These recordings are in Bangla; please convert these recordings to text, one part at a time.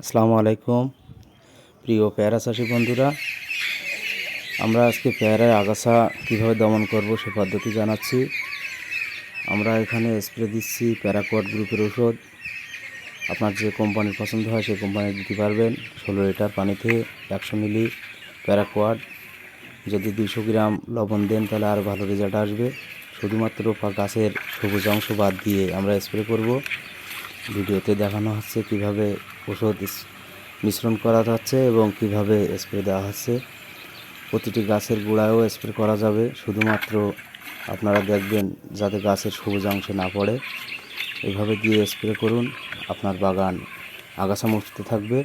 আসসালামু আলাইকুম প্রিয় পেয়ারা চাষি বন্ধুরা, আমরা আজকে পেয়ারার আগাছা কীভাবে দমন করব সে পদ্ধতি জানাচ্ছি। আমরা এখানে স্প্রে দিচ্ছি প্যারাকোয়াট গ্রুপের ওষুধ। আপনার যে কোম্পানির পছন্দ হয় সেই কোম্পানি দিতে পারবেন। 16 লিটার পানিতে 100 মিলি প্যারাকোয়াট, যদি 200 গ্রাম লবণ দেন তাহলে আরও ভালো রেজাল্ট আসবে। শুধুমাত্র গাছের সবুজ অংশ বাদ দিয়ে আমরা স্প্রে করব। ভিডিওতে দেখানো হচ্ছে কিভাবে ওষুধ মিশ্রণ করা যাচ্ছে এবং কিভাবে স্প্রে দেওয়া হচ্ছে। প্রতিটি গাছের গোড়ায়ও স্প্রে করা যাবে, শুধুমাত্র আপনারা দেখবেন যাতে গাছের সবুজ অংশে না পড়ে। এভাবে দিয়ে স্প্রে করুন, আপনার বাগান আগাছামুক্ত থাকবে।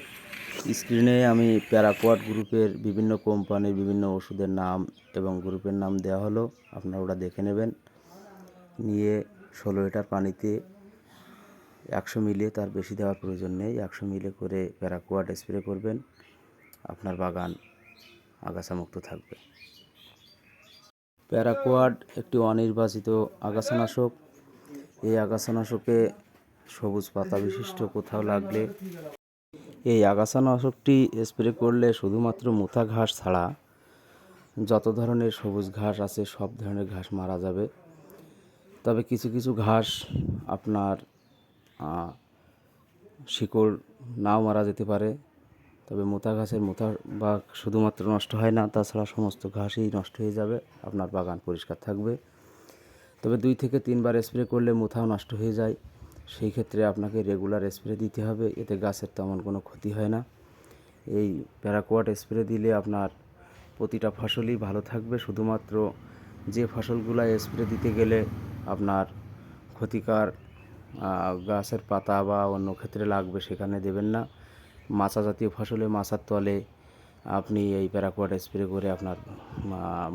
স্ক্রিনে আমি প্যারাকোয়াট গ্রুপের বিভিন্ন কোম্পানির বিভিন্ন ওষুধের নাম এবং গ্রুপের নাম দেওয়া হলো, আপনারা ওটা দেখে নেবেন। নিয়ে 16 লিটার পানিতে 100 মিলি, তার বেশি দেওয়ার প্রয়োজন নেই, 100 মিলি করে প্যারাকোয়াট স্প্রে করবেন। আপনার বাগান আগাছামুক্ত থাকবে। প্যারাকোয়াট একটি অনির্বাচিত আগাছানাশক। এই আগাছানাশকে সবুজ পাতা বিশিষ্ট কোথাও লাগলে এই আগাছানাশকটি স্প্রে করলে শুধুমাত্র মুথা ঘাস ছাড়া যত ধরনের সবুজ ঘাস আছে সব ধরনের ঘাস মারা যাবে। তবে কিছু কিছু ঘাস আপনার শিকড় নাও মারা যেতে পারে। তবে মোটা ঘাসের মোটা বা শুধুমাত্র নষ্ট হয় না, তাছাড়া সমস্ত ঘাসই নষ্ট হয়ে যাবে, আপনার বাগান পরিষ্কার থাকবে। তবে 2 থেকে 3 বার স্প্রে করলে মোথাও নষ্ট হয়ে যায়, সেই ক্ষেত্রে আপনাকে রেগুলার স্প্রে দিতে হবে, এতে গাছের তেমন কোনো ক্ষতি হয় না। এই প্যারাকোয়াট স্প্রে দিলে আপনার প্রতিটা ফসলই ভালো থাকবে। শুধুমাত্র যে ফসলগুলো স্প্রে দিতে গেলে আপনার ক্ষতিকর গাছের পাতা বা অন্য ক্ষেত্রে লাগবে সেখানে দেবেন না। মাচা জাতীয় ফসলে মাচার তলে আপনি এই প্যারাকোয়াট স্প্রে করে আপনার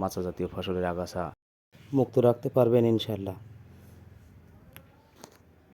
মাচা জাতীয় ফসলের আগাছা মুক্ত রাখতে পারবেন ইনশাল্লাহ।